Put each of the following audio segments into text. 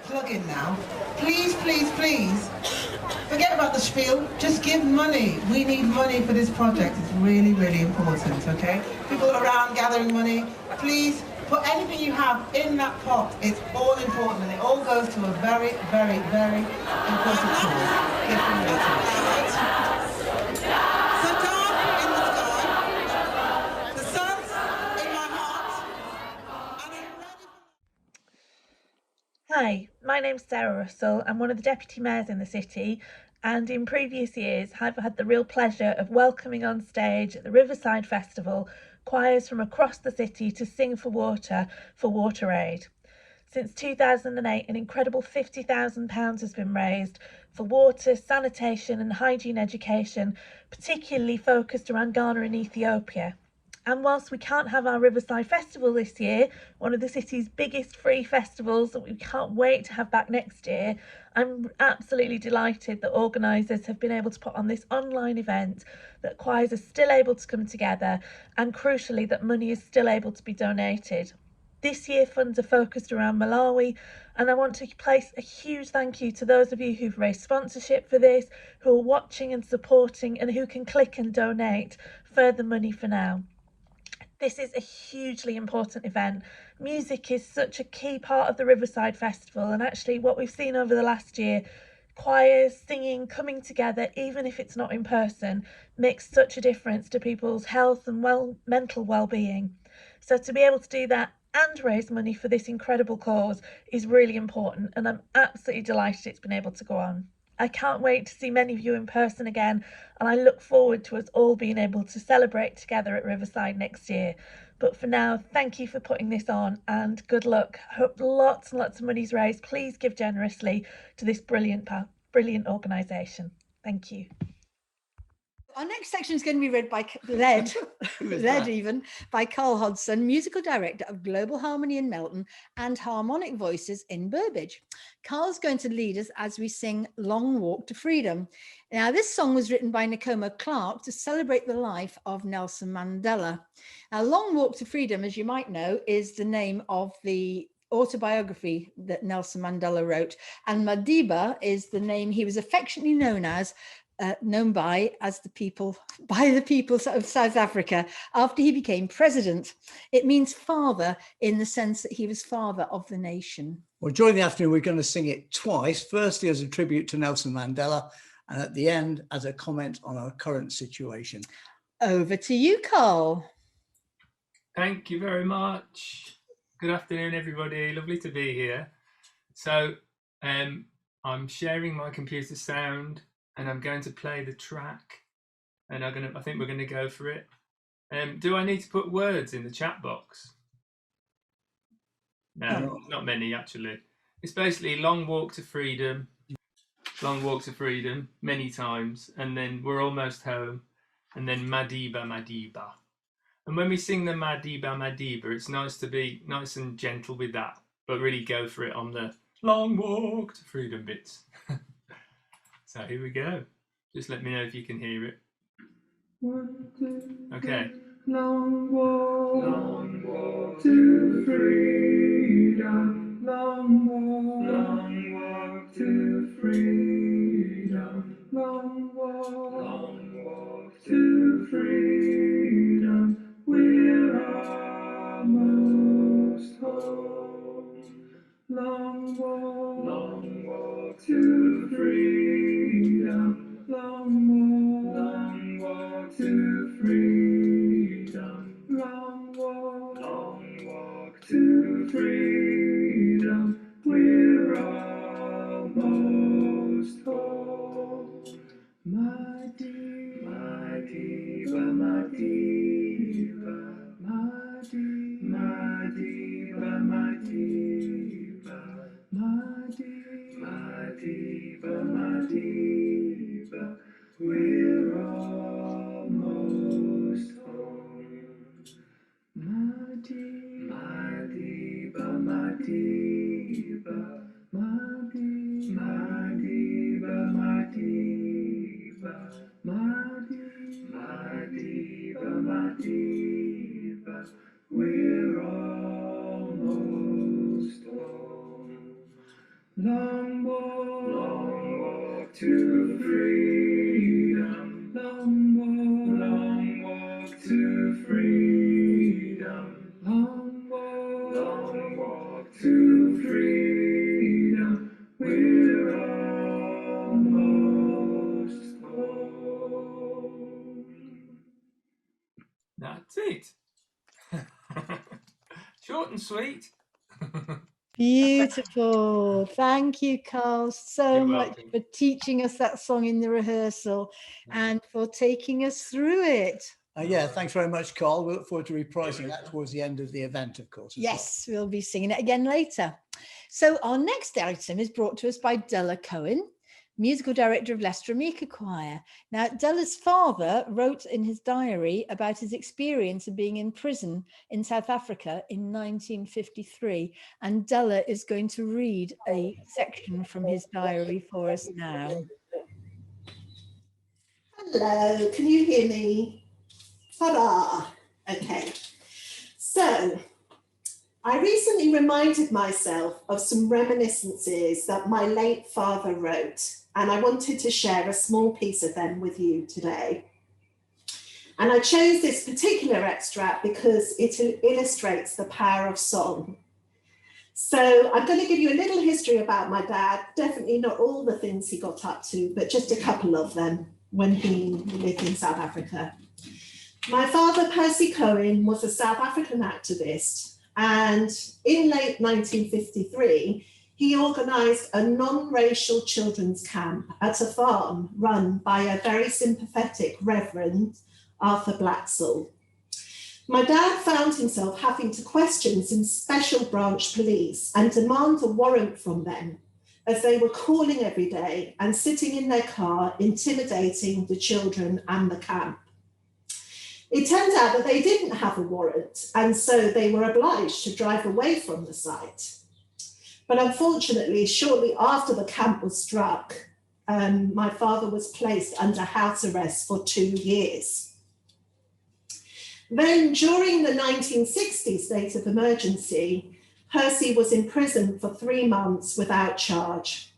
plug in now. Please, please, please, forget about the spiel. Just give money. We need money for this project. It's really, really important, okay? People around gathering money. Please put anything you have in that pot. It's all important, and it all goes to a very, very, very important cause. Give them so dark in the sky, the sun's in my heart, and I'm ready for... Hi, my name's Sarah Russell. I'm one of the deputy mayors in the city, and in previous years I've had the real pleasure of welcoming on stage at the Riverside Festival choirs from across the city to sing for Water Aid. Since 2008, an incredible £50,000 has been raised for water, sanitation and hygiene education, particularly focused around Ghana and Ethiopia. And whilst we can't have our Riverside Festival this year, one of the city's biggest free festivals that we can't wait to have back next year, I'm absolutely delighted that organisers have been able to put on this online event, that choirs are still able to come together, and crucially that money is still able to be donated. This year funds are focused around Malawi, and I want to place a huge thank you to those of you who've raised sponsorship for this, who are watching and supporting, and who can click and donate further money for now. This is a hugely important event. Music is such a key part of the Riverside Festival, and actually what we've seen over the last year, choirs, singing, coming together, even if it's not in person, makes such a difference to people's health and mental well-being. So to be able to do that and raise money for this incredible cause is really important, and I'm absolutely delighted it's been able to go on. I can't wait to see many of you in person again, and I look forward to us all being able to celebrate together at Riverside next year. But for now, thank you for putting this on, and good luck. I hope lots and lots of money's raised. Please give generously to this brilliant organisation. Thank you. Our next section is going to be read by by Carl Hodson, musical director of Global Harmony in Melton and Harmonic Voices in Burbage. Carl's going to lead us as we sing Long Walk to Freedom. Now, this song was written by Nakoma Clark to celebrate the life of Nelson Mandela. Now, Long Walk to Freedom, as you might know, is the name of the autobiography that Nelson Mandela wrote, and Madiba is the name he was affectionately known by the people of South Africa after he became president. It means father in the sense that he was father of the nation. Well, during the afternoon, we're going to sing it twice, firstly as a tribute to Nelson Mandela, and at the end as a comment on our current situation. Over to you, Carl. Thank you very much. Good afternoon, everybody. Lovely to be here. So I'm sharing my computer sound, and I'm going to play the track, and I think we're going to go for it. Do I need to put words in the chat box? No, not many actually. It's basically Long Walk to Freedom, many times, and then We're Almost Home, and then Madiba, Madiba. And when we sing the Madiba, Madiba, it's nice to be nice and gentle with that, but really go for it on the Long Walk to Freedom bits. So here we go. Just let me know if you can hear it. 1, 2, okay. Long walk to freedom. Long walk to freedom. Long walk to freedom. We're almost home. Long walk to freedom. Long walk to freedom. Long walk to freedom. We're almost home. Madiba, Madiba, Madiba, Madiba, Madiba, Madiba, we're almost Long walk to freedom. Long walk to freedom. Long walk to freedom. We're almost home. That's it. Short and sweet. Beautiful. Thank you, Carl, so You're much welcome. for teaching us that song in the rehearsal and for taking us through it. Yeah, thanks very much, Carl. We look forward to reprising that towards the end of the event, of course. Yes, we'll be singing it again later. So our next item is brought to us by Della Cohen, musical director of Leicester Amica Choir. Now, Della's father wrote in his diary about his experience of being in prison in South Africa in 1953, and Della is going to read a section from his diary for us now. Hello, can you hear me? Ta-da! Okay, so I recently reminded myself of some reminiscences that my late father wrote, and I wanted to share a small piece of them with you today. And I chose this particular extract because it illustrates the power of song. So I'm going to give you a little history about my dad, definitely not all the things he got up to, but just a couple of them when he lived in South Africa. My father, Percy Cohen, was a South African activist, and in late 1953, he organised a non-racial children's camp at a farm run by a very sympathetic Reverend Arthur Blacksall. My dad found himself having to question some special branch police and demand a warrant from them, as they were calling every day and sitting in their car, intimidating the children and the camp. It turned out that they didn't have a warrant, and so they were obliged to drive away from the site. But unfortunately, shortly after the camp was struck, my father was placed under house arrest for 2 years. Then, during the 1960 state of emergency, Percy was in prison for 3 months without charge.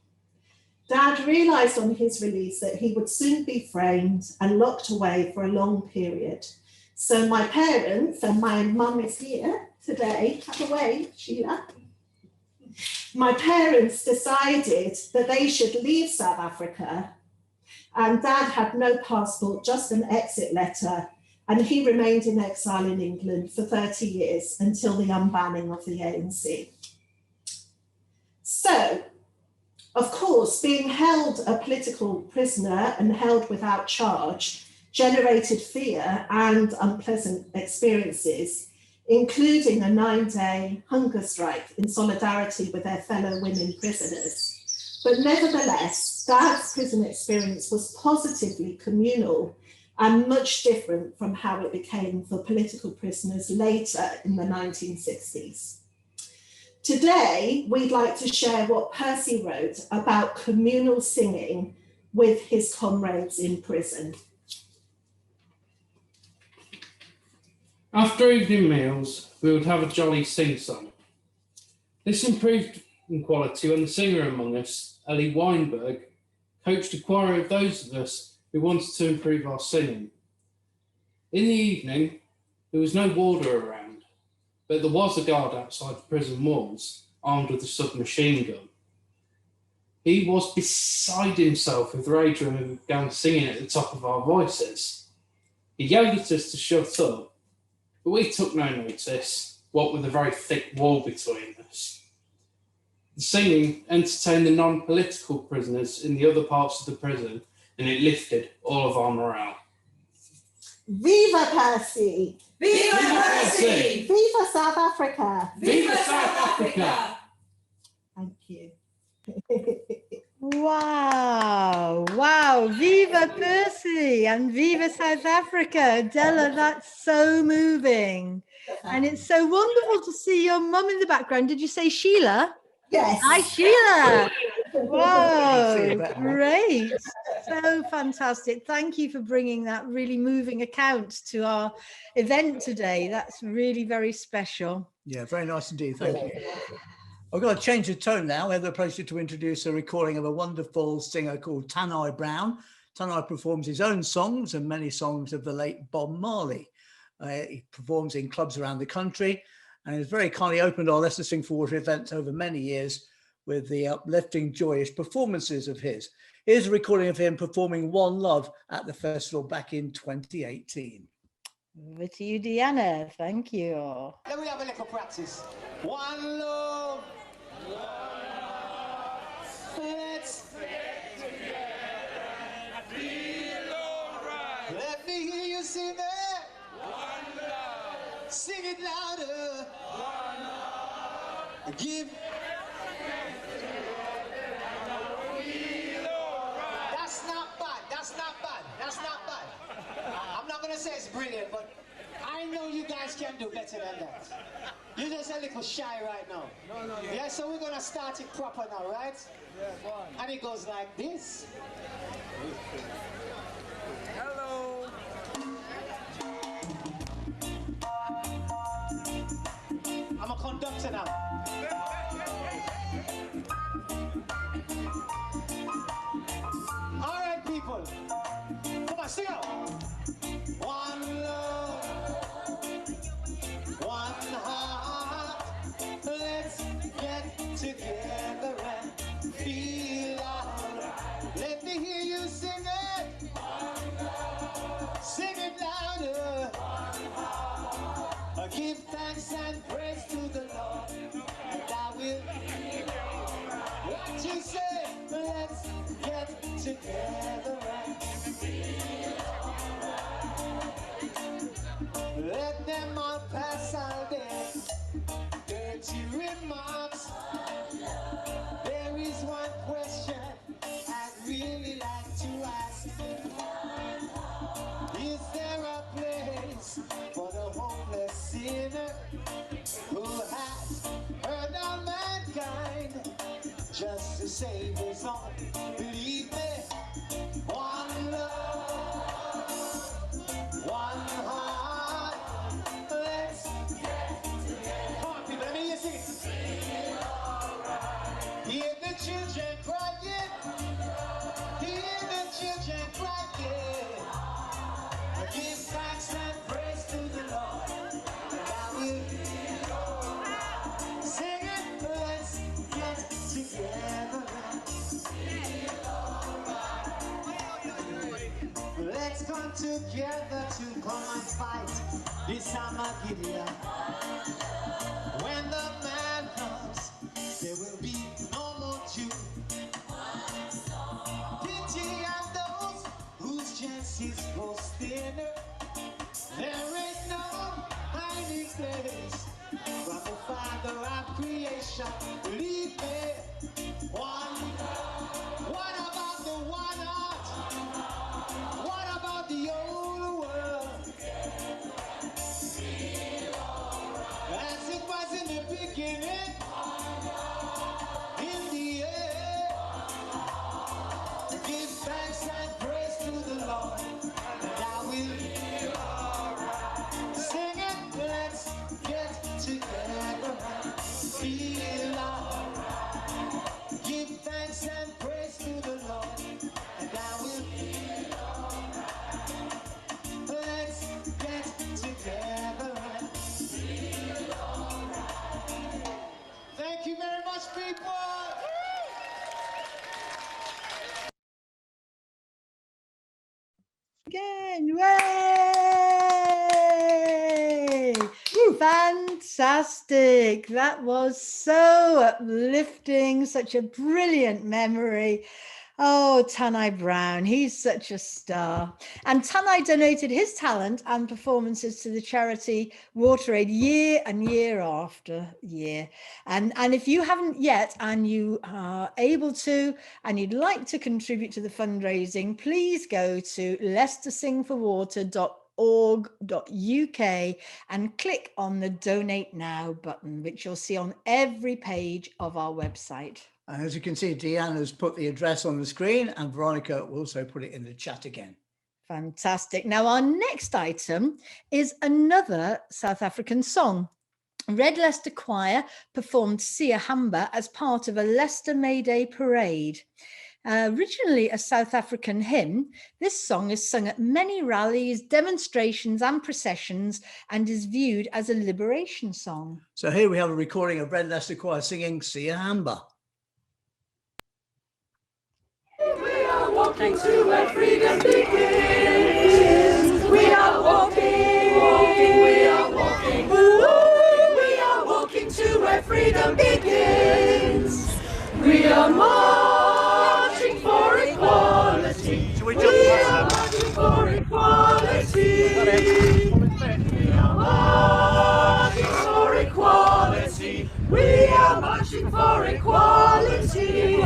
Dad realised on his release that he would soon be framed and locked away for a long period. So my parents, and my mum is here today, have a wave, Sheila. My parents decided that they should leave South Africa, and Dad had no passport, just an exit letter, and he remained in exile in England for 30 years until the unbanning of the ANC. So, of course, being held a political prisoner and held without charge generated fear and unpleasant experiences, including a 9-day hunger strike in solidarity with their fellow women prisoners. But nevertheless, Dad's prison experience was positively communal and much different from how it became for political prisoners later in the 1960s. Today, we'd like to share what Percy wrote about communal singing with his comrades in prison. After evening meals, we would have a jolly sing-song. This improved in quality when the singer among us, Ellie Weinberg, coached a choir of those of us who wanted to improve our singing. In the evening, there was no warder around, but there was a guard outside the prison walls, armed with a submachine gun. He was beside himself with rage when we began singing at the top of our voices. He yelled at us to shut up, but we took no notice, what with a very thick wall between us. The singing entertained the non-political prisoners in the other parts of the prison, and it lifted all of our morale. Viva Percy! Viva Percy! Viva South Africa! Viva South Africa! Thank you. Wow, Viva Percy and Viva South Africa. Della, that's so moving. And it's so wonderful to see your mum in the background. Did you say Sheila? Yes. Hi, Sheila. Whoa, better. great. So fantastic. Thank you for bringing that really moving account to our event today. That's really very special. Yeah, very nice indeed. Thank you. I've got to change the tone now. I have the pleasure to introduce a recording of a wonderful singer called Tanai Brown. Tanai performs his own songs and many songs of the late Bob Marley. He performs in clubs around the country and has very kindly opened our Leicester Sing for Water events over many years with the uplifting, joyous performances of his. Here's a recording of him performing One Love at the festival back in 2018. Over to you, Deanna. Thank you. Let me have a little practice. One love. Let's let me hear you sing it. One love. Sing it louder. One love. Give. That's not bad. That's not bad. That's not bad. I'm not gonna say it's brilliant, but I know you guys can do better than that. You're just a little shy right now. No. Yeah, so we're gonna start it proper now, right? Yeah, go on. And it goes like this. Hello. I'm a conductor now. All right, people. Come on, sing out. One love, one heart. Let's get together and feel alright. Let me hear you sing it. Sing it louder. Give thanks and praise to the Lord, and I will. What you say? Let's get together and let them all pass all day. Dirty remarks. There is one question I'd really like to ask. Is there a place for the homeless sinner who has hurt all mankind just to save his own? Believe me, one love, one heart. Let's get together. Come on, people, let me hear you sing it. Hear the children crying. Hear the children crying. Give thanks and praise to the Lord, and I will sing it. Let's get together and let's come together to come and fight this Armageddon. When the man comes, there will be no more Jew. Pity on those whose chances grow thinner. There ain't no hiding place from the Father of creation. Believe me, one. What about the one heart? What about the old world? As it was in the beginning, in the end. Give thanks and praise to the Lord, and I will sing it. Let's get together and feel alright. Give thanks and praise to the Lord, and I will feel alright. Let's get together and feel alright. Thank you very much, people. Again, yay! Fantastic. That was so uplifting, such a brilliant memory. Oh, Tanai Brown, he's such a star. And Tanai donated his talent and performances to the charity WaterAid year and year after year. And if you haven't yet, and you are able to, and you'd like to contribute to the fundraising, please go to leicestersingforwater.org.uk and click on the Donate Now button, which you'll see on every page of our website. And as you can see, Deanne has put the address on the screen and Veronica will also put it in the chat again. Fantastic. Now, our next item is another South African song. Red Leicester Choir performed Sia Hamba as part of a Leicester May Day parade. Originally a South African hymn, this song is sung at many rallies, demonstrations and processions and is viewed as a liberation song. So here we have a recording of Red Leicester Choir singing Sia Hamba. We are walking to where freedom begins. We are walking, walking, we are walking. We are walking to where freedom begins. We are marching for equality. We are marching for equality. We are marching for equality. We are marching for equality.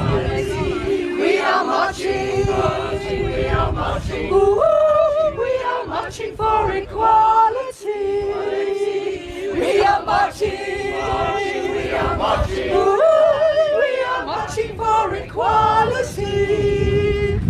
We are marching. We are marching. We are marching for equality. We are marching. We are marching. We are marching for equality.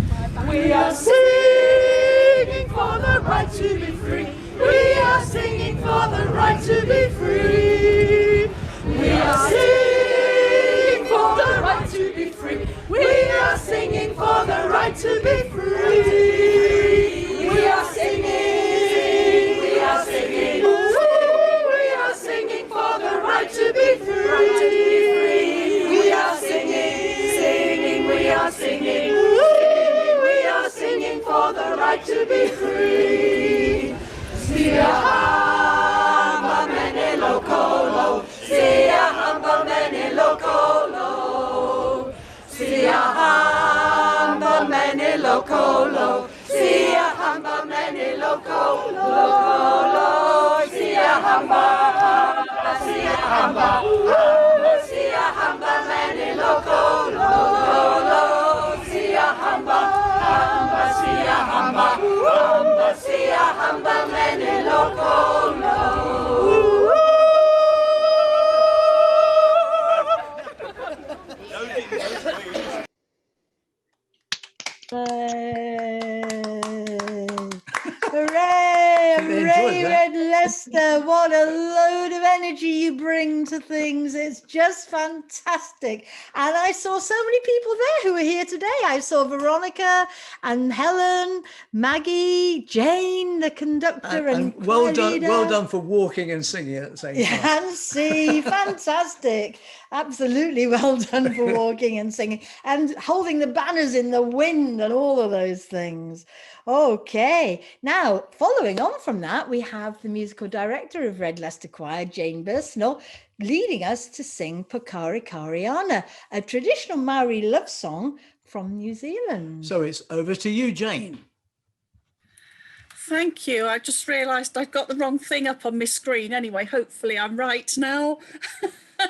We are singing for the right to be free. We are singing for the right to be free. We are singing for the right to be free. We are singing for the right to be free. We are singing. We are singing. We are singing for the right to be free. We are singing. Singing. We are singing. We are singing for the right to be free. Sia hamba mene lokolo. Sia hamba mene lokolo. Sia hamba mene lokolo. Sia hamba mene lokolo. Sia hamba. Sia hamba. Sia hamba mene lokolo. Sia hamba. Sia hamba. Sia hamba mene lokolo. Hooray! They enjoyed Hooray, that. Red Leicester! What a load of energy you bring to things. It's just fantastic. And I saw so many people there who are here today. I saw Veronica and Helen, Maggie, Jane, the conductor, and well choir done, leader. well done for walking and singing at the same time. Yancy, fantastic. Absolutely well done for walking and singing and holding the banners in the wind and all of those things. Okay, now following on from that, we have the musical director of Red Leicester Choir, Jane Bursnell, leading us to sing Pokari Kariana, a traditional Maori love song from New Zealand. So it's over to you, Jane. Thank you. I just realised I'd got the wrong thing up on my screen. Anyway, hopefully I'm right now. Can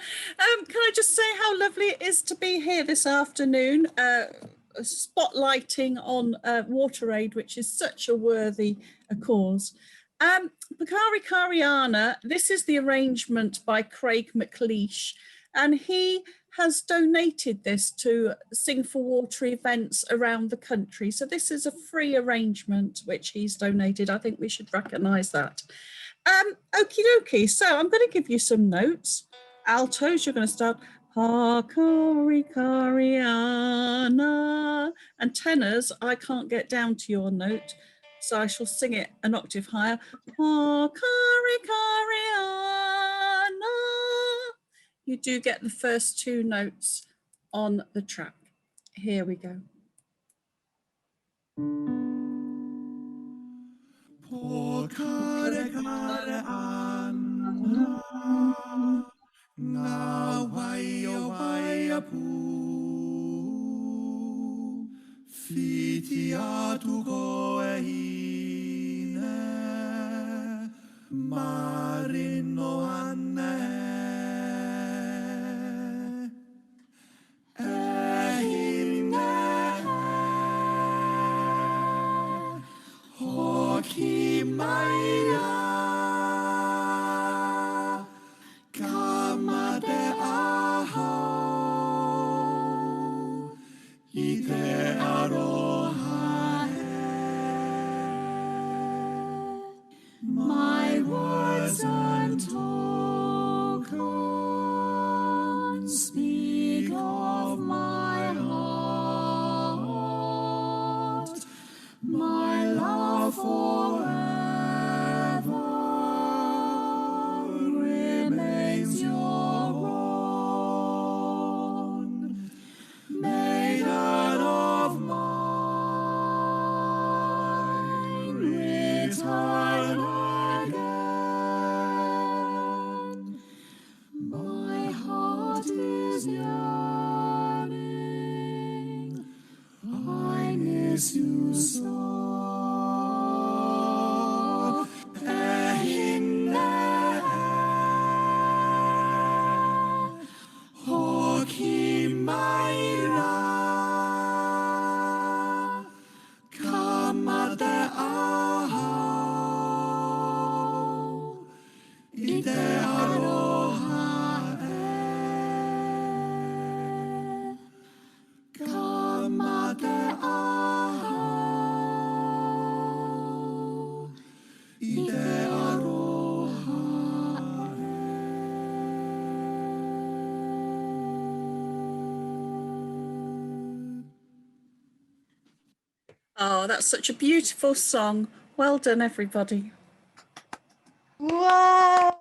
I just say how lovely it is to be here this afternoon, spotlighting on Water Aid, which is such a worthy cause. Pokari Kariana, this is the arrangement by Craig McLeish, and he has donated this to Sing for Water events around the country. So this is a free arrangement which he's donated. I think we should recognise that. Okie dokie, so I'm going to give you some notes. Altos, you're going to start Pokari Kariana, and tenors, I can't get down to your note, so I shall sing it an octave higher. Pokari Kariana. You do get the first two notes on the track. Here we go. Pokari Kariana. Nga waya waya pu fiti atu koe hine marino ane ehine hoki maia My words untold. Oh, that's such a beautiful song. Well done, everybody. Wow,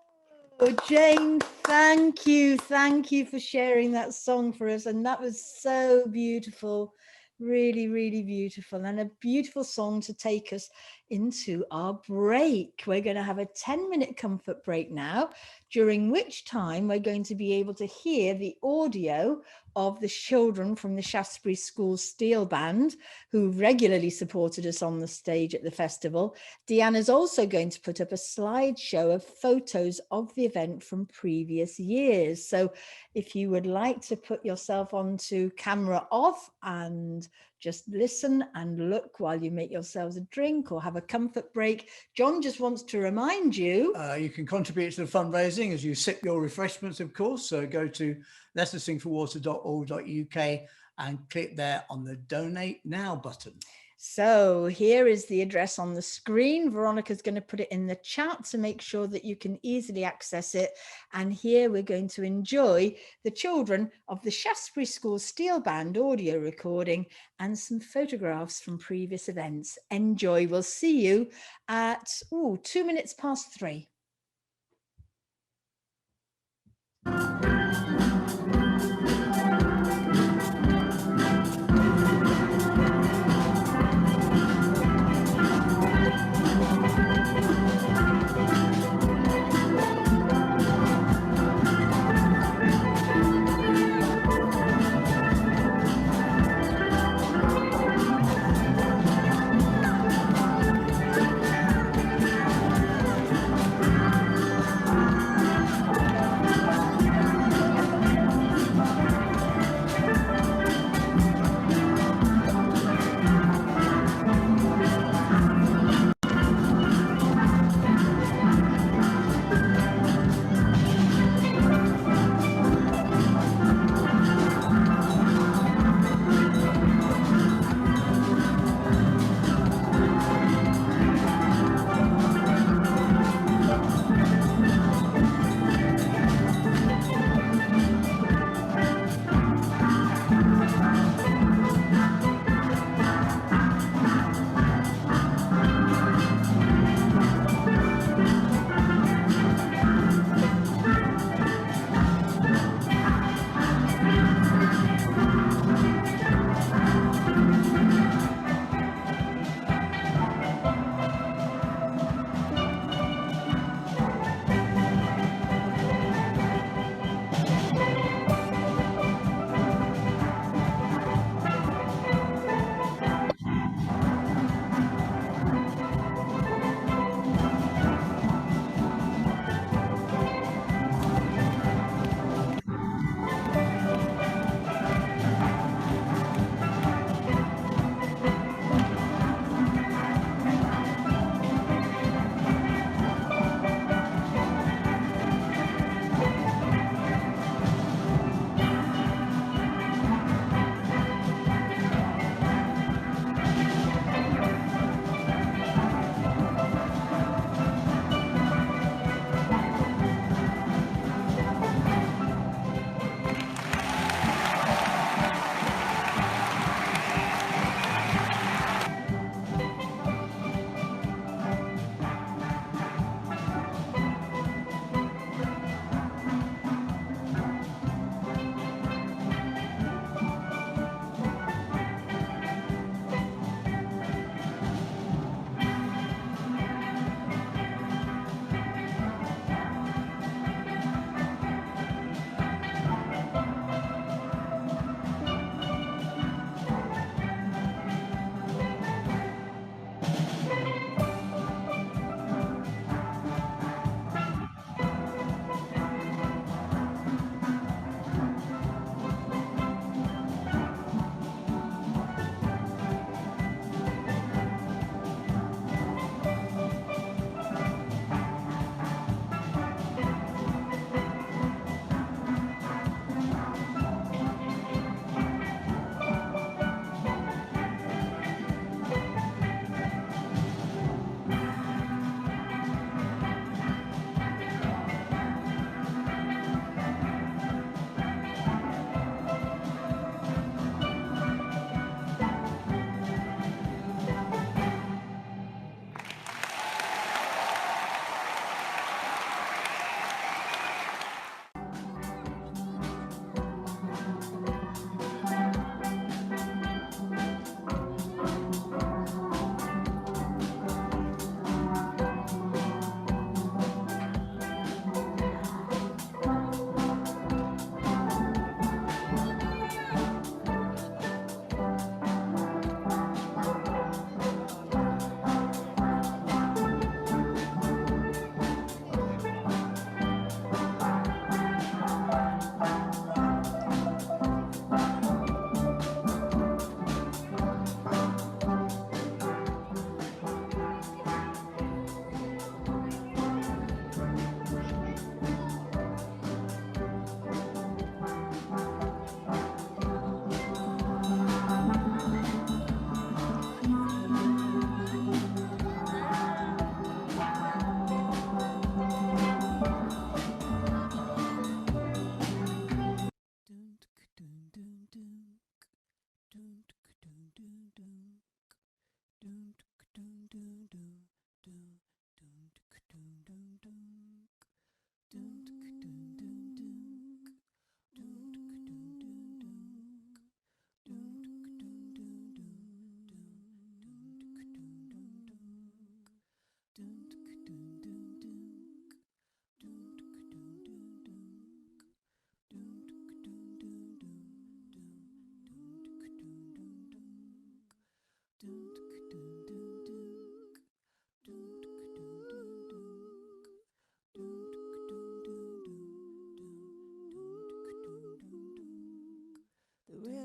Jane, thank you for sharing that song for us, and that was so beautiful, really, really beautiful, and a beautiful song to take us into our break. We're going to have a 10-minute comfort break now, during which time we're going to be able to hear the audio of the children from the Shaftesbury School Steel Band, who regularly supported us on the stage at the festival. Deanna's also going to put up a slideshow of photos of the event from previous years. So if you would like to put yourself onto camera off and just listen and look while you make yourselves a drink or have a comfort break, John just wants to remind you. You can contribute to the fundraising as you sip your refreshments, of course. So go to leicestersingforwater.org.uk and click there on the Donate Now button. So here is the address on the screen. Veronica's going to put it in the chat to make sure that you can easily access it. And here we're going to enjoy the children of the Shaftesbury School Steel Band audio recording and some photographs from previous events. Enjoy. We'll see you at 2 minutes past 3.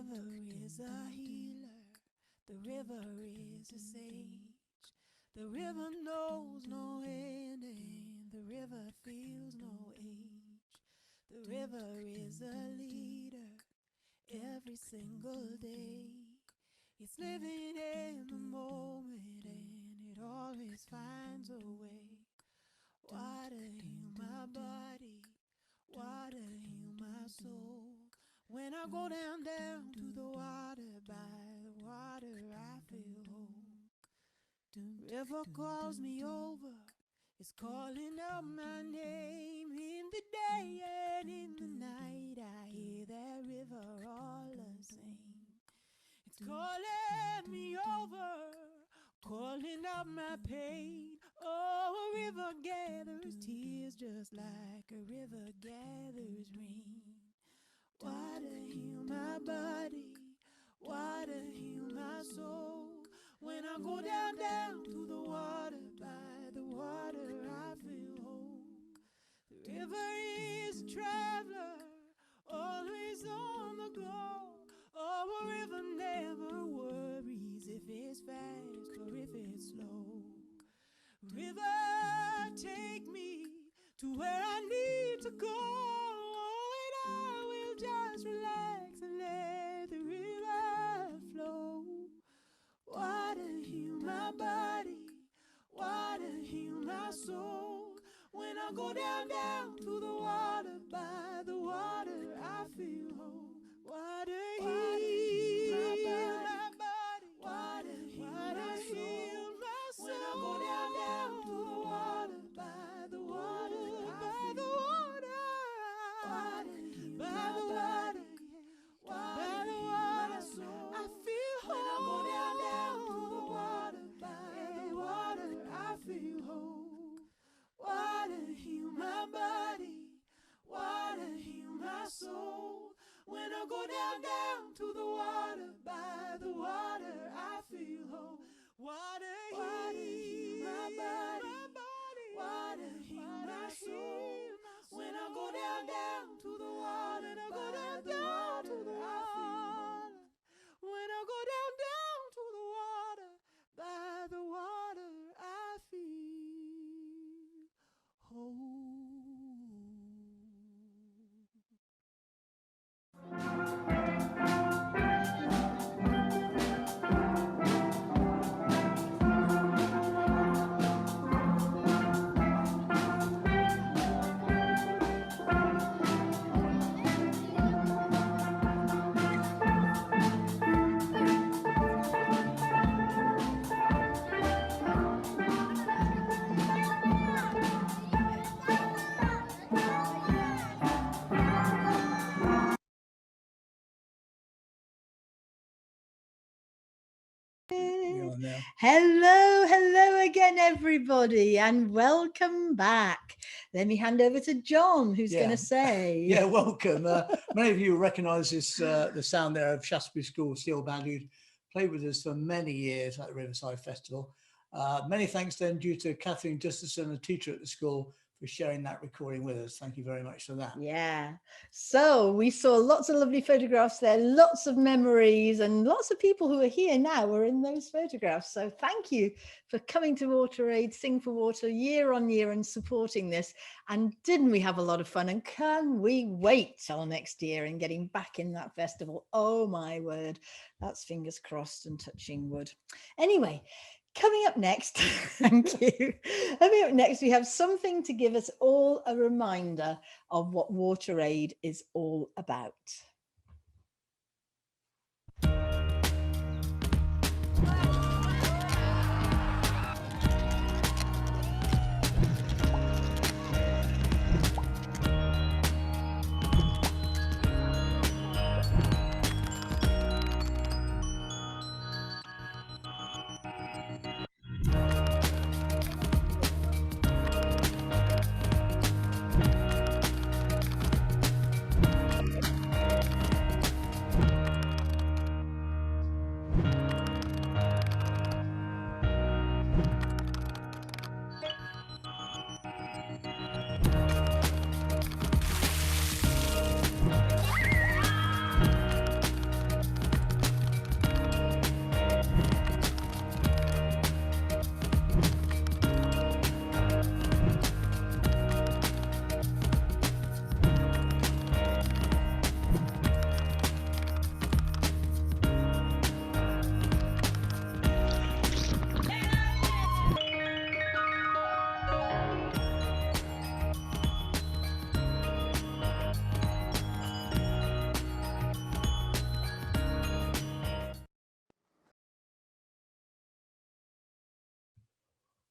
river is a healer, the river is a sage. The river knows no ending, the river feels no age. The river is a leader every single day. It's living in the moment and it always finds a way. Water heal my body, water heal my soul. When I go down to the water, by the water I feel whole. River calls me over, it's calling out my name. In the day and in the night I hear that river all the same. It's calling me over, calling out my pain. Oh, a river gathers tears just like a river gathers rain. Water heal my body, water heal my soul. When I go down to the water, by the water I feel whole. The river is a traveler, always on the go. Oh, a river never worries if it's fast or if it's slow. River, take me to where I need to go, and I will just relax and let the river flow. Water heal my body, water heal my soul. When I go down to the water, by the water I feel whole. Water heal my body, water heal my soul. When I go down to the water, by the water, by the water, by the water, by the water, I feel whole. When I go down to the water, by the water, I feel whole. Water heal my body, water heal my soul. When I go down to the water, by the water, I feel whole. Water heal my body, water heal my soul. When I go down to the water, I go down to the water. When I go down to the water, by the water, I feel whole. Hello again, everybody, and welcome back. Let me hand over to John, who's going to say. Yeah, welcome. Many of you recognise this, the sound there of Shaftesbury School Steel Band, who played with us for many years at the Riverside Festival. Many thanks then due to Catherine Justison, a teacher at the school, for sharing that recording with us. Thank you very much for that. Yeah. So we saw lots of lovely photographs there, lots of memories, and lots of people who are here now were in those photographs. So thank you for coming to WaterAid, Sing for Water, year on year, and supporting this. And didn't we have a lot of fun? And can we wait till next year and getting back in that festival? Oh my word, that's fingers crossed and touching wood. Anyway, coming up next, thank you. Coming up next, we have something to give us all a reminder of what WaterAid is all about.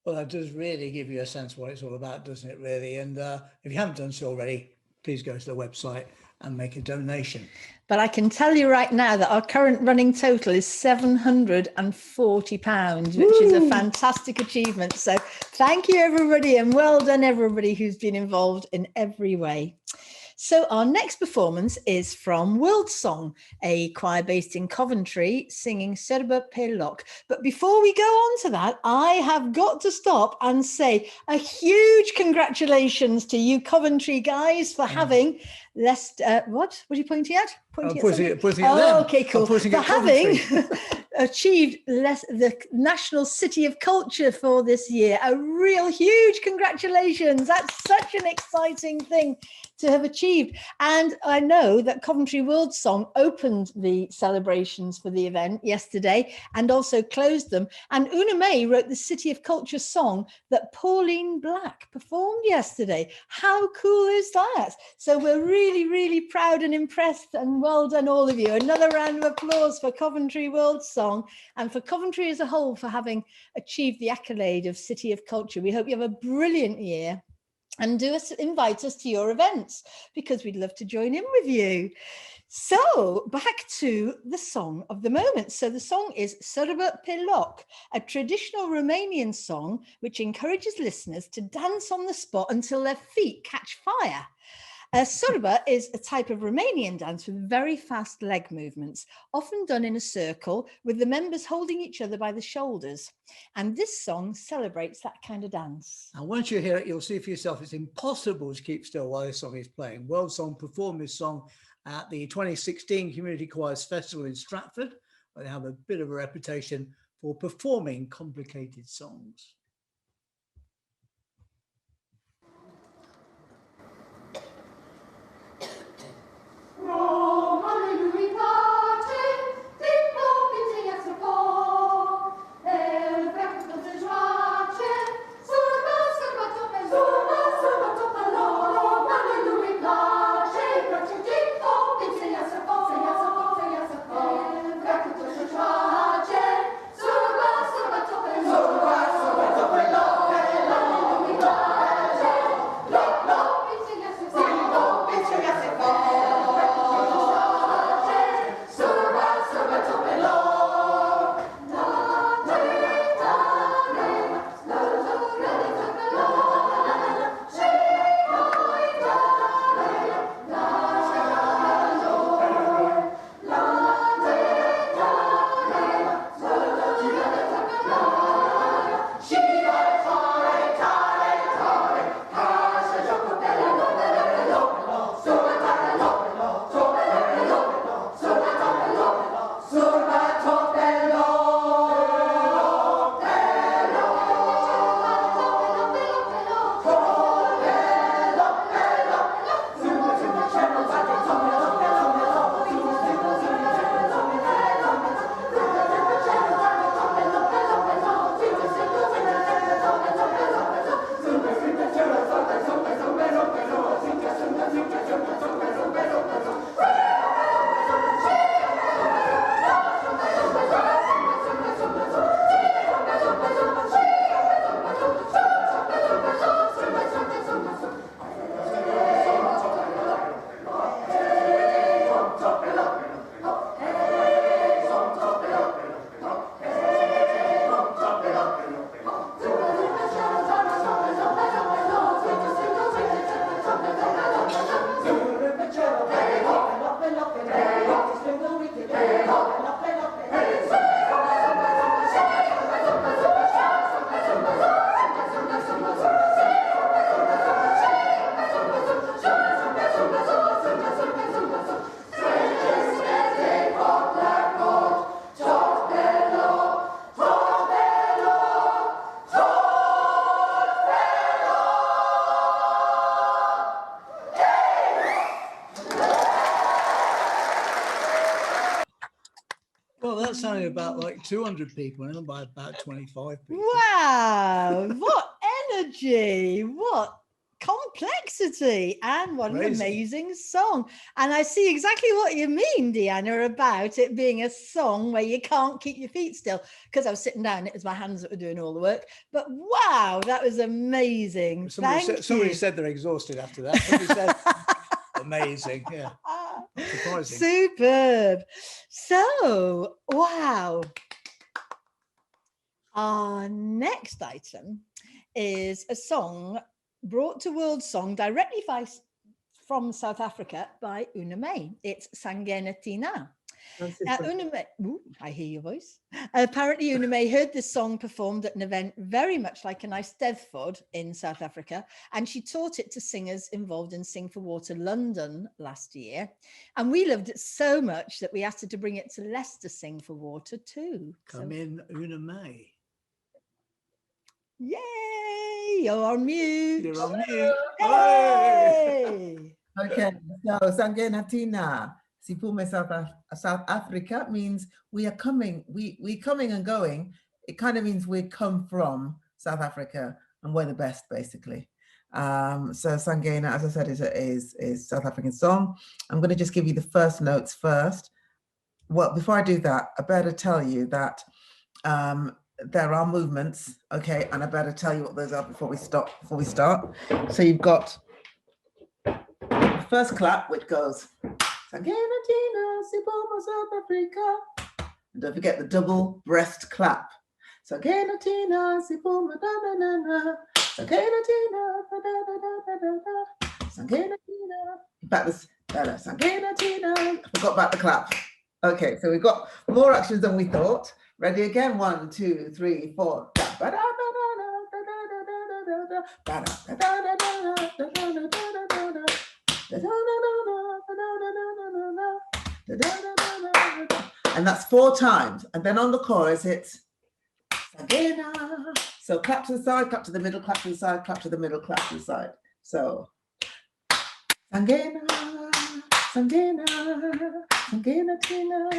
Well, that does really give you a sense of what it's all about, doesn't it, really? And if you haven't done so already, please go to the website and make a donation. But I can tell you right now that our current running total is £740, which is a fantastic achievement. So thank you, everybody, and well done, everybody who's been involved in every way. So our next performance is from World Song, a choir based in Coventry, singing Serba Pelok. But before we go on to that, I have got to stop and say a huge congratulations to you Coventry guys for having Leicester, what are you pointing at? Pointing at them. Okay, cool. For having achieved the National City of Culture for this year. A real huge congratulations. That's such an exciting thing to have achieved. And I know that Coventry World Song opened the celebrations for the event yesterday and also closed them. And Una May wrote the City of Culture song that Pauline Black performed yesterday. How cool is that? So we're really, really proud and impressed, and well done all of you. Another round of applause for Coventry World Song and for Coventry as a whole for having achieved the accolade of City of Culture. We hope you have a brilliant year. And invite us to your events, because we'd love to join in with you. So back to the song of the moment. So the song is Serba Pelok, a traditional Romanian song which encourages listeners to dance on the spot until their feet catch fire. Serba is a type of Romanian dance with very fast leg movements, often done in a circle with the members holding each other by the shoulders. And this song celebrates that kind of dance. And once you hear it, you'll see for yourself it's impossible to keep still while this song is playing. World Song performed this song at the 2016 Community Choirs Festival in Stratford, where they have a bit of a reputation for performing complicated songs. Well, that's only about like 200 people, and by about 25 people. Wow, what energy, what complexity, and what an Crazy. amazing song. And I see exactly what you mean, Deanna, about it being a song where you can't keep your feet still, because I was sitting down, it was my hands that were doing all the work. But wow, that was amazing. Somebody said they're exhausted after that. Somebody said amazing. Yeah. Surprising. Superb. So, wow. Our next item is a song brought to World Song directly from South Africa by Una May. It's Sangena Tina. Now, Una May, I hear your voice. Apparently, Una May heard this song performed at an event very much like an Eisteddfod in South Africa, and she taught it to singers involved in Sing for Water London last year. And we loved it so much that we asked her to bring it to Leicester Sing for Water too. Come in, Una May. Yay! You're on mute. You're on mute. Yay! Okay, so Sangena Tina. Sipume South Africa means we are coming, we coming and going. It kind of means we come from South Africa and we're the best, basically. So Sangena, as I said, is South African song. I'm going to just give you the first notes first. Well, before I do that, I better tell you that there are movements, okay, and I better tell you what those are before we start. So you've got the first clap, which goes Sangena Tina, Sipoma South Africa. And don't forget the double breast clap. Sangena Tina, Sipoma da da da da. Sangena Tina, da da da da da da. Sangena Tina. In fact, this Sangena Tina. I forgot about the clap. Okay, so we've got more actions than we thought. Ready again? 1, 2, 3, 4. And that's 4 times. And then on the chorus, it's Sangena. So clap to the side, clap to the middle, clap to the side, clap to the middle, clap to the side. So Sangena, Sangena, Sangena Tina,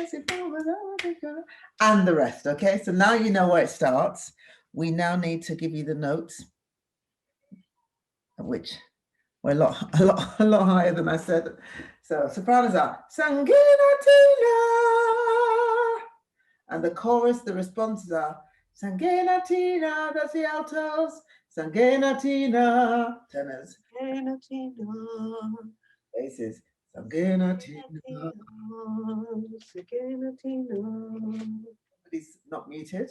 and the rest. Okay, so now you know where it starts. We now need to give you the notes, which were a lot higher than I said. So sopranos are Sangena Tina, and the chorus, the responses are Sangena Tina, that's the altos, Sangena Tina, tenors, Sangena Tina, basses, Sangena Tina, Sangena Tina. Everybody's not muted,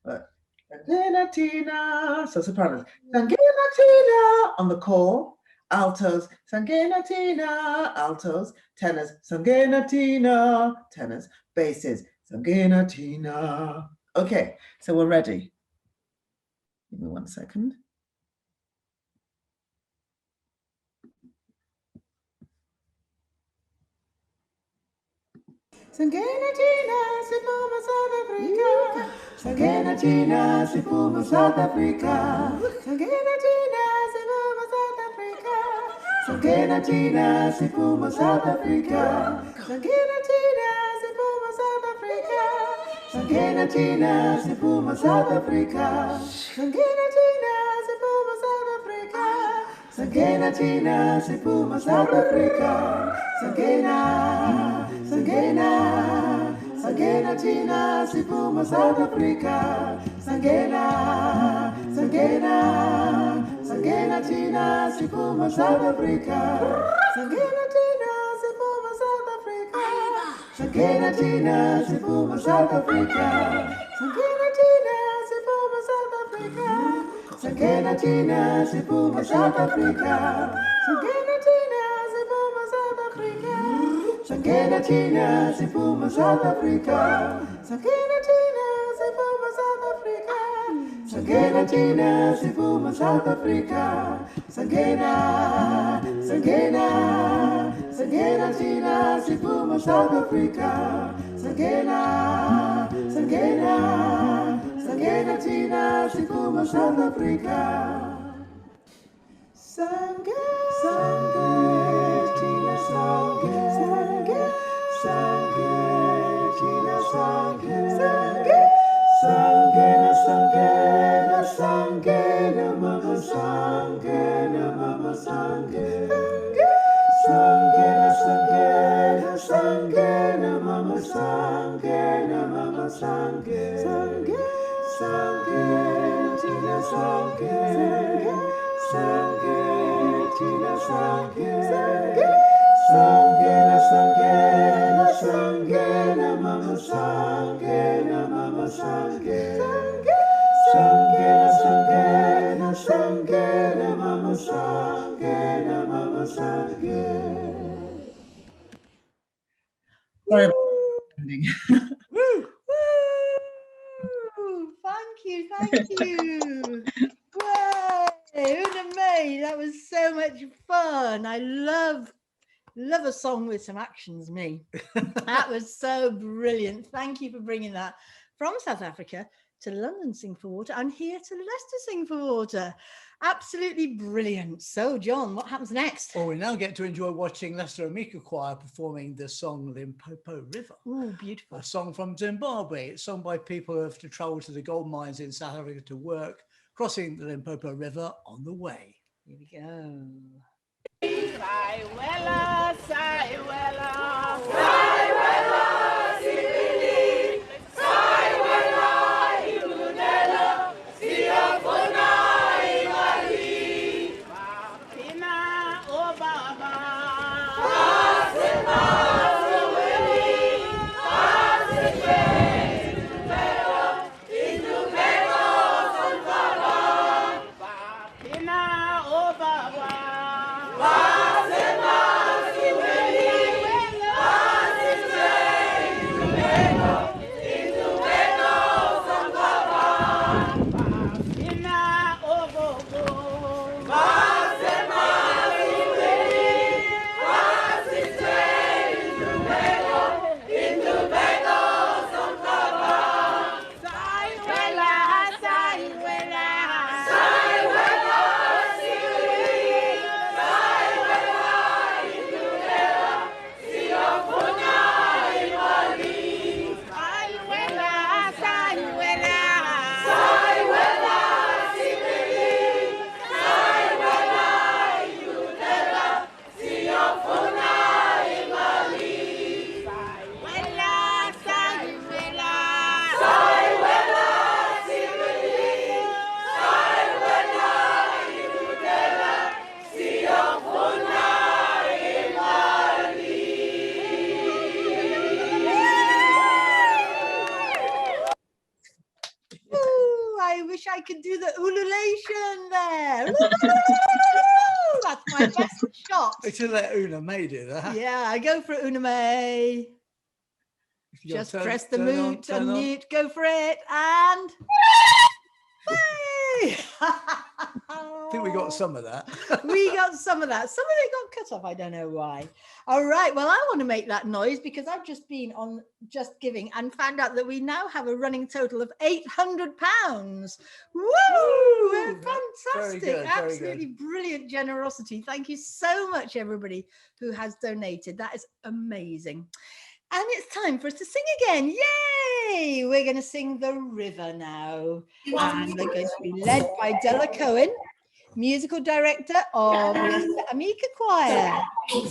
but Sangena Tina, so sopranos, Sangena Tina on the call, altos, Sangena Tina, altos, tenors, Sangena Tina, tenors, basses, Sangena Tina. Okay, so we're ready. Give me 1 second. Sangena Tina, Sipuma South Africa. Sangena Tina, Sipuma South Africa. Sangena Tina, Sipuma South Africa. Sangena Tina, Sipuma South Africa. Sangena Tina, Sipuma South Africa. Sangena Tina, Sipuma South Africa. Sangena Tina, Sipuma South Africa. Sangena Tina, Sipuma South Africa. Sangena, Sangena, Sangena Tina, Sipuma South Africa. Sangena, Sangena, Sangena Tina, Sipuma South Africa. Sangena Tina, Sipuma South Africa. Sangena Tina, Sipuma South Africa. Sangena Tina, Sipuma South Africa. Sangena Tina, Sipuma South Africa. Sangena Tina, Sipuma South Africa. Sangena Tina, Sipuma South Africa. Sangena Tina, Sipuma South Africa. Sangena Tina, Sipuma South Africa. Sangena, Sangena, Sangena Tina, Sipuma South Africa. Sangena, Sangena, Sangena Tina, Sipuma South Africa. Sangena, Sangena Tina, Sangena, Sangena Tina, Sangena, Sangena, Sangena, Sangena, Mama, Sangena. Sorry about ending. Woo! Thank you. Way, Una May, that was so much fun. I love a song with some actions, me. That was so brilliant. Thank you for bringing that from South Africa to London Sing for Water and here to Leicester Sing for Water. Absolutely brilliant. So, John, what happens next? Well, we now get to enjoy watching Leicester Amica Choir performing the song Limpopo River. Oh, beautiful. A song from Zimbabwe. It's sung by people who have to travel to the gold mines in South Africa to work, crossing the Limpopo River on the way. Here we go. Saiwela, Saiwela, Saiwela, Sibili, Saiwela, Ilunela, Siyafuna imali, Bapina, oh Baba, Basema, Soweli, Basema, Indumelo, Sanfala, Bapina, oh Baba. I could do the ululation there. That's my best shot. I should let Una May do that. Yeah, I go for it, Una May. Just press the mute, unmute, go for it, and hey! I think we got some of that. We got some of that. Some of it got cut off. I don't know why. All right. Well, I want to make that noise because I've just been on Just Giving and found out that we now have a running total of £800. Woo! Fantastic. Very good, Absolutely brilliant generosity. Thank you so much, everybody who has donated. That is amazing. And it's time for us to sing again. Yay! We're going to sing The River now. And we're going to be led by Della Cohen, musical director of Leicester Amica Choir.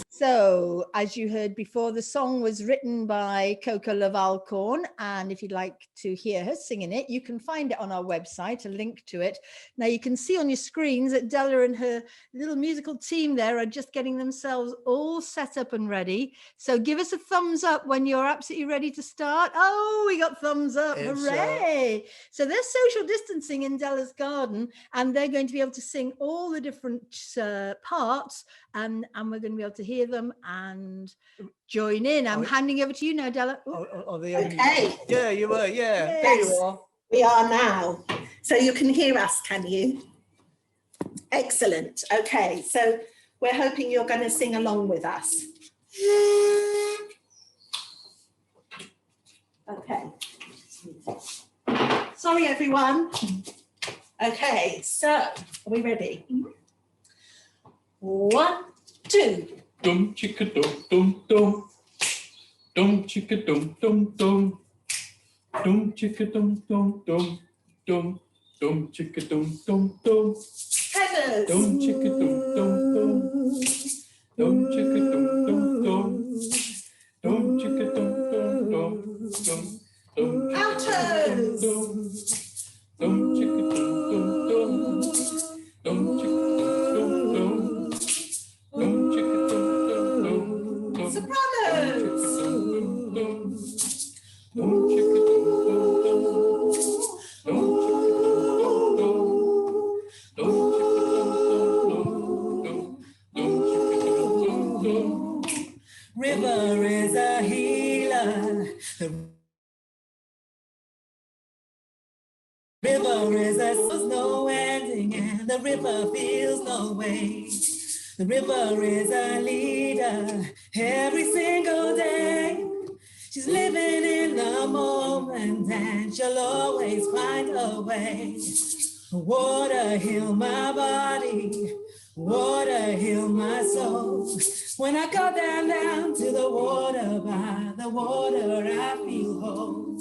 So, as you heard before, the song was written by Coco Lavalcorn, and if you'd like to hear her singing it, you can find it on our website, a link to it. Now, you can see on your screens that Della and her little musical team there are just getting themselves all set up and ready. So give us a thumbs up when you're absolutely ready to start. Oh, we got thumbs up. Hooray! So they're social distancing in Della's garden, and they're going to be able to sing all the different parts, and we're going to be able to hear them and join in. I'm handing over to you now, Della. Okay. Yeah, you were. Yeah, Yes, there you are. we are now. So you can hear us, can you? Excellent. Okay, so we're hoping you're going to sing along with us. Okay. Sorry, everyone. Okay, so are we ready? 1, 2. Dum chicka dum dum dum. Dum chicka dum dum dum. Dum chicka dum dum dum. Dum dum chicka dum dum dum. Tenors. Dum chicka dum dum dum. Dum chicka dum dum dum. Dum chicka dum dum dum. Dum Altos. River is a healer. The river is a there's no ending, and the river feels no way. The river is a leader every single day. She's living in the moment, and she'll always find a way. Water heal my body, water heal my soul. When I go down to the water, by the water I feel whole.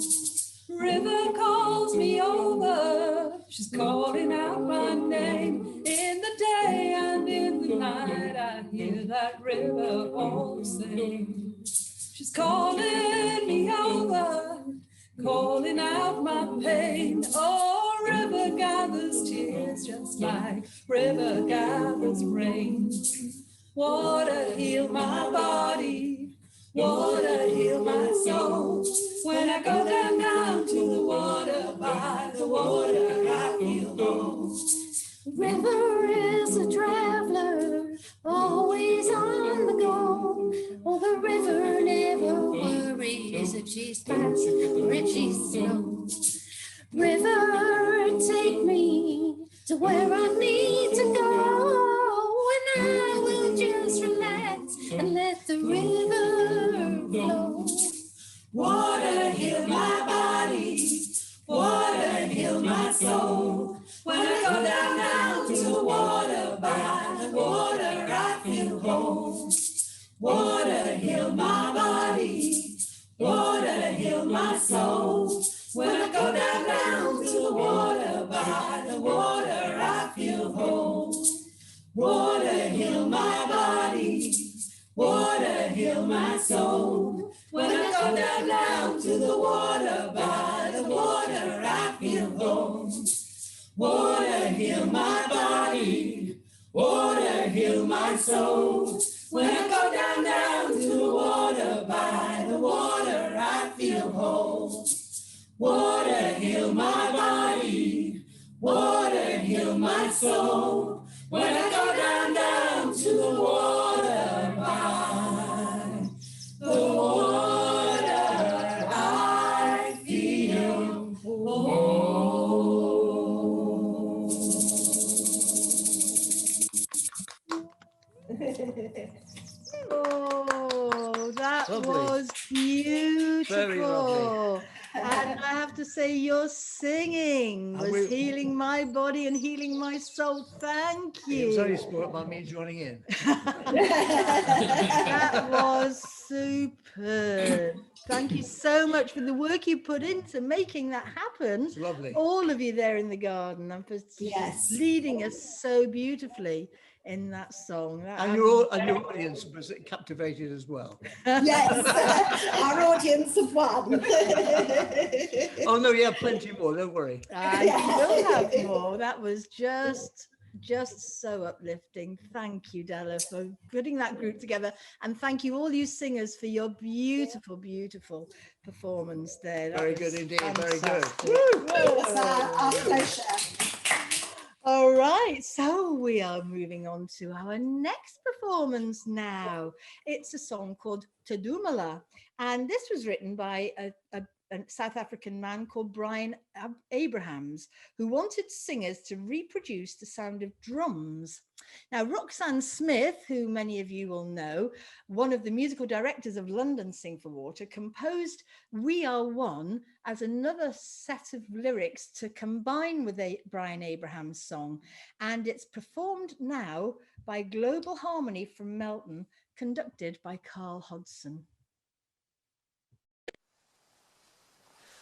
River calls me over, she's calling out my name. In the day and in the night, I hear that river all sing. She's calling me over, calling out my pain. Oh, river gathers tears just like river gathers rain. Water heal my body, water heal my soul. When I go down to the water, by the water I feel whole. River is a traveler, always on the go. Oh, the river never worries if she's fast or if she's slow. River, take me to where I need to go, and I will just relax and let the river flow. Water heal my body, water heal my soul. When I go down to the water, by the water I feel whole. Water heal my body, water heal my soul. When I go down to the water, by the water I feel whole. Water heal my body, water heal my soul. When I go down to the water, by the water I feel whole. Water heal my body, water heal my soul. When I go down to the water, by the water I feel whole. Water heal my body, water heal my soul. When I go down to the water, by the water I feel whole. Oh, that Lovely. was beautiful. Very lovely. And I have to say, your singing And was we- healing my body and healing my soul. Thank It was only you. sport by me joining in. That was superb. Thank you so much for the work you put into making that happen. It's lovely. All of you there in the garden, and for Yes. leading us so beautifully in that song. And your audience was captivated as well. Yes, our audience of one. Oh no, you have plenty more. Don't worry. And you will have more. That was just so uplifting. Thank you, Della, for putting that group together, and thank you all you singers for your beautiful performance there. That Very was good indeed. Very good. fantastic. It was our pleasure. All right, so we are moving on to our next performance now. It's a song called Tadumala, and this was written by a South African man called Brian Abrahams, who wanted singers to reproduce the sound of drums. Now, Roxanne Smith, who many of you will know, one of the musical directors of London Sing for Water, composed We Are One as another set of lyrics to combine with a Brian Abrahams song. And it's performed now by Global Harmony from Melton, conducted by Carl Hodgson.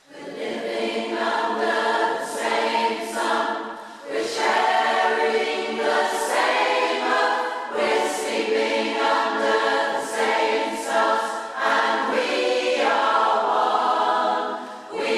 We're living under the same sun, we're sharing the same earth, we're sleeping under the same stars, and we are one. We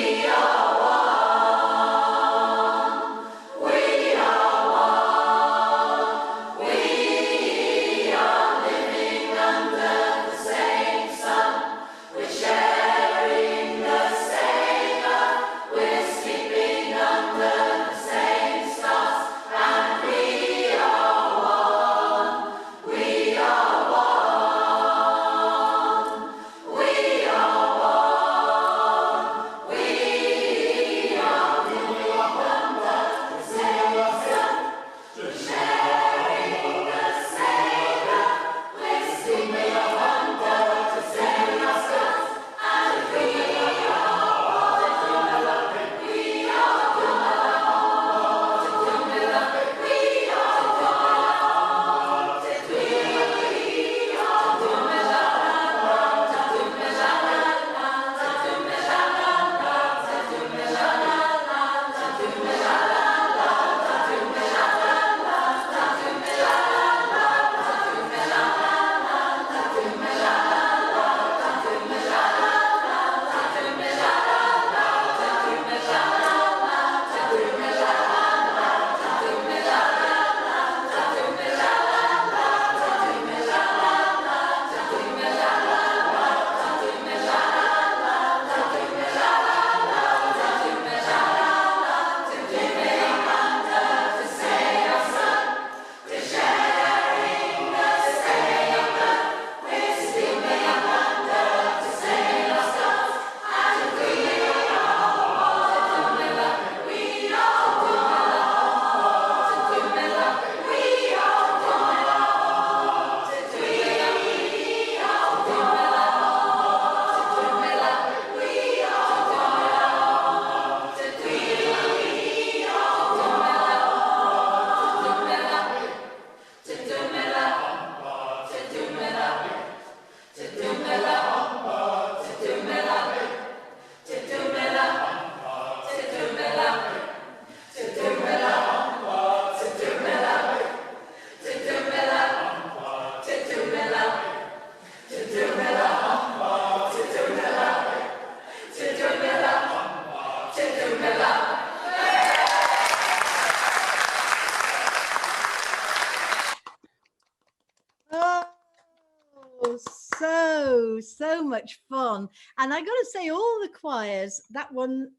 much fun. And I got to say, all the choirs, that one,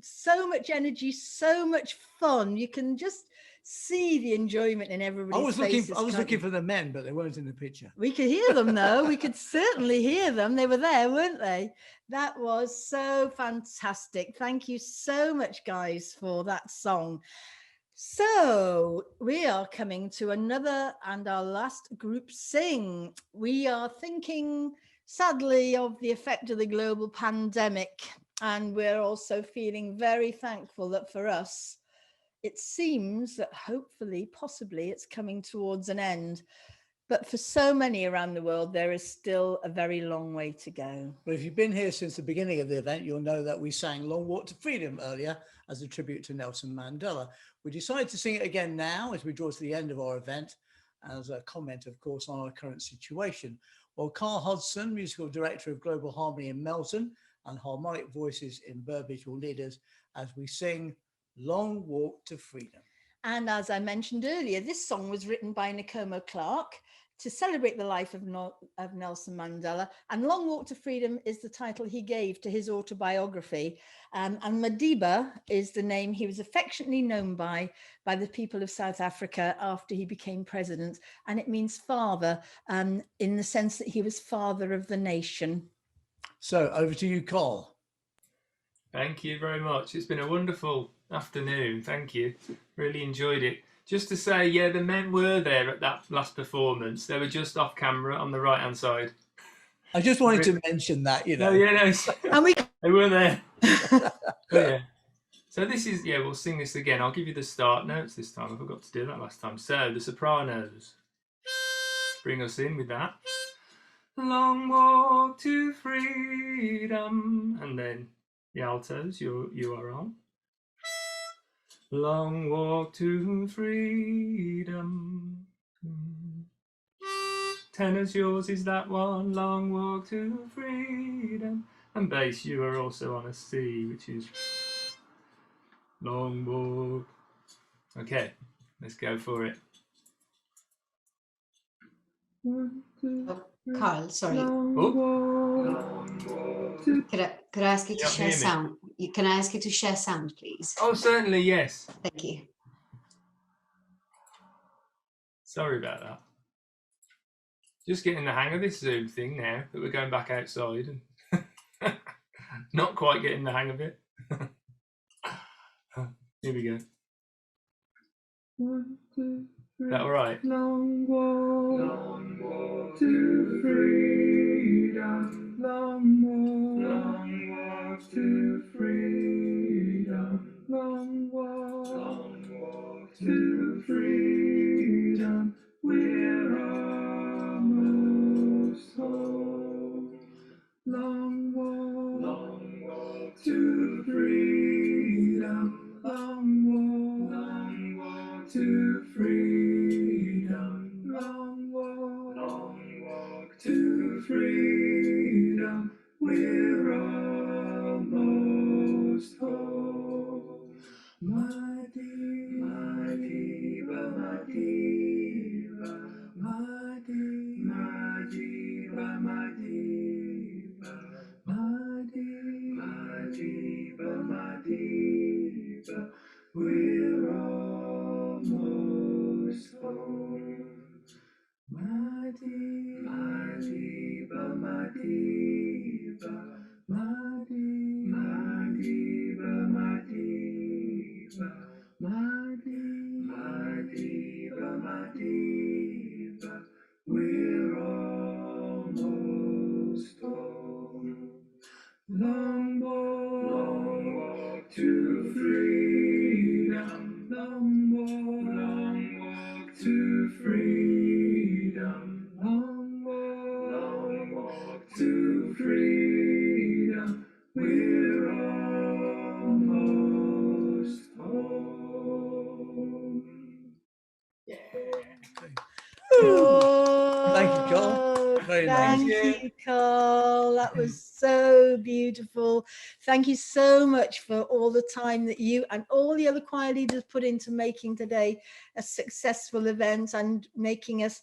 so much energy, so much fun. You can just see the enjoyment in everybody's faces. I was looking for the men, but they weren't in the picture. We could hear them though. We could certainly hear them. They were there, weren't they? That was so fantastic. Thank you so much, guys, for that song. So we are coming to another and our last group sing. We are thinking, sadly, of the effect of the global pandemic. And we're also feeling very thankful that for us, it seems that hopefully, possibly, it's coming towards an end. But for so many around the world, there is still a very long way to go. Well, if you've been here since the beginning of the event, you'll know that we sang Long Walk to Freedom earlier as a tribute to Nelson Mandela. We decided to sing it again now as we draw to the end of our event, as a comment, of course, on our current situation. Well, Carl Hodgson, Musical Director of Global Harmony in Melton and Harmonic Voices in Burbage, will lead us as we sing Long Walk to Freedom. And as I mentioned earlier, this song was written by Nkomo Clark to celebrate the life of Nelson Mandela. And Long Walk to Freedom is the title he gave to his autobiography. And Madiba is the name he was affectionately known by the people of South Africa after he became president. And it means father, in the sense that he was father of the nation. So over to you, Carl. Thank you very much. It's been a wonderful afternoon. Thank you. Really enjoyed it. Just to say, yeah, the men were there at that last performance. They were just off camera on the right-hand side. I just wanted to mention that, you know. No, yeah, no. They were there. Yeah. So this is, yeah, we'll sing this again. I'll give you the start notes this time. I forgot to do that last time. So the sopranos. Bring us in with that. Long walk to freedom. And then the altos, you are on. Long walk to freedom. Tenors, yours is that one. Long walk to freedom. And bass, you are also on a C, which is long walk. Okay, let's go for it. Carl, sorry. Could I ask you to share sound? Can I ask you to share sound, please? Oh, certainly, yes. Thank you. Sorry about that. Just getting the hang of this Zoom thing now that we're going back outside and not quite getting the hang of it. Here we go. 1, 2, 3. Is that all right? Long walk to freedom. Long walk to freedom. Long walk to freedom. We're almost home. Long walk to freedom. Long walk to freedom. Long walk to freedom. We're almost home. My diva, my diva, my diva, my diva, my diva, my diva, my diva, we're almost home. My diva, my diva, my diva, my diva, my diva, my diva, my diva, we're almost home. Long walk to freedom. Long walk to freedom. Long walk to freedom. We're almost home. Yeah. Oh, thank you, Carl. Very nice. Thank you, Carl. That was so beautiful. Thank you so much for all the time that you and all the other choir leaders put into making today a successful event and making us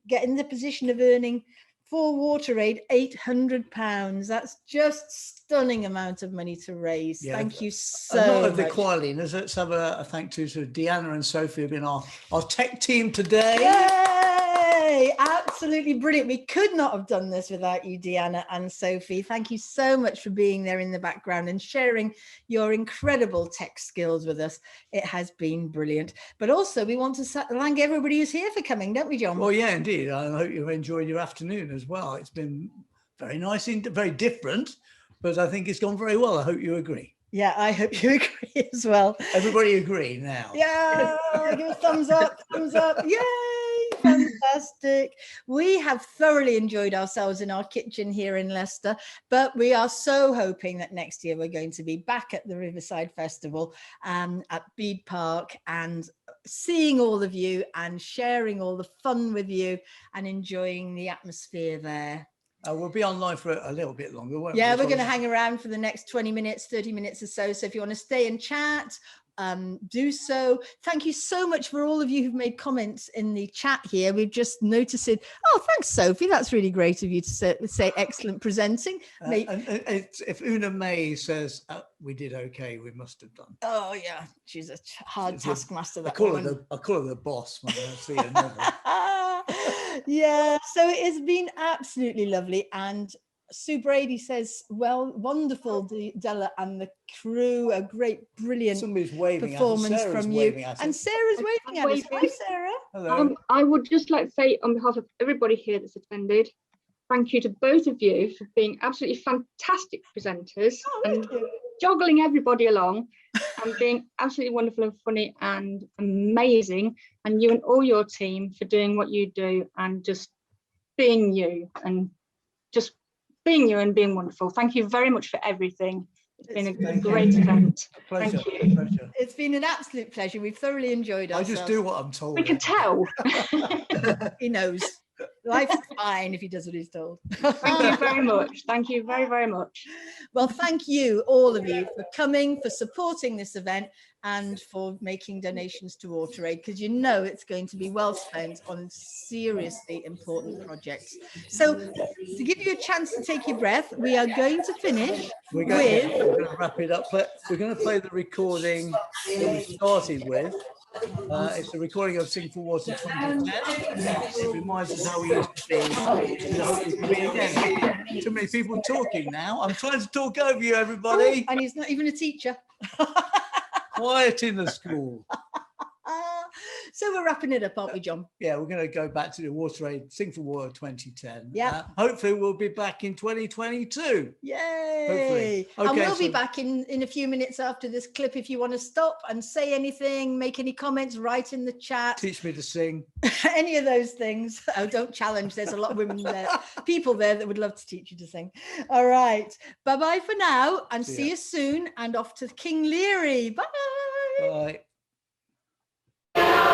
get in the position of earning for Water Aid, £800. That's just stunning amount of money to raise. Yeah. Thank you Not so of the much. Qualinas, let's have a thank to sort of Deanna and Sophie who've been our tech team today. Yay! Absolutely brilliant. We could not have done this without you, Deanna and Sophie. Thank you so much for being there in the background and sharing your incredible tech skills with us. It has been brilliant. But also, we want to thank everybody who's here for coming, don't we, John? Well, yeah, indeed. I hope you've enjoyed your afternoon as well. It's been very nice, very different, but I think it's gone very well. I hope you agree. Yeah, I hope you agree as well. Everybody agree now. Yeah, give a thumbs up, thumbs up. Yay, fantastic. We have thoroughly enjoyed ourselves in our kitchen here in Leicester, but we are so hoping that next year we're going to be back at the Riverside Festival at Bede Park and seeing all of you and sharing all the fun with you and enjoying the atmosphere there. We'll be online for a little bit longer, won't Yeah, we? we're going to hang around for the next 20 minutes, 30 minutes or so. So if you want to stay and chat, do so. Thank you so much for all of you who've made comments in the chat here. We've just noticed it. Oh, thanks, Sophie. That's really great of you to say excellent presenting. And if Una May says we did okay, we must have done. Oh, yeah. She's a hard taskmaster. I call her the boss when I see her never. Yeah, so it has been absolutely lovely. And Sue Brady says, well, wonderful, Della and the crew, a great, brilliant performance from you. And Sarah's waving at us. Hi, Sarah. Hello. I would just like to say on behalf of everybody here that's attended, thank you to both of you for being absolutely fantastic presenters and juggling everybody along and being absolutely wonderful and funny and amazing. And you and all your team for doing what you do and just being you and just being you and being wonderful. Thank you very much for everything. It's been a great event. Pleasure. Thank you. Pleasure. It's been an absolute pleasure. We've thoroughly enjoyed ourselves. I just do what I'm told. We can tell. He knows. Life's fine if he does what he's told. Thank you very much. Thank you very, very much. Well, thank you, all of you, for coming, for supporting this event, and for making donations to Water Aid, because you know it's going to be well spent on seriously important projects. So, to give you a chance to take your breath, we are going to finish we're going to wrap it up. We're going to play the recording that we started with. It's a recording of Sing for Water 2010. It reminds us how we used to be. Too many people talking now. I'm trying to talk over you, everybody. And he's not even a teacher. Quiet in the school. So we're wrapping it up, aren't we, John? Yeah, we're going to go back to the Water Aid Sing for Water 2010. Yeah. Hopefully we'll be back in 2022. Yay! Hopefully. And Okay, we'll be back in a few minutes after this clip. If you want to stop and say anything, make any comments, write in the chat. Teach me to sing. Any of those things. Oh, don't challenge. There's a lot of women there, people there that would love to teach you to sing. All right. Bye-bye for now, and see you soon, and off to King Leary. Bye. Bye. Sing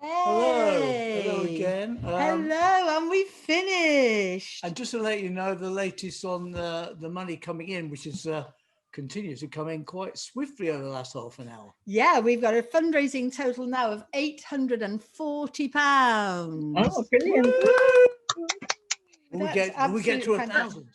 Hello Hey. again. Hello, and we finished. And just to let you know, the latest on the money coming in, which is continues to come in quite swiftly over the last half an hour. Yeah, we've got a fundraising total now of £840. Oh, brilliant. Will we get to 1,000?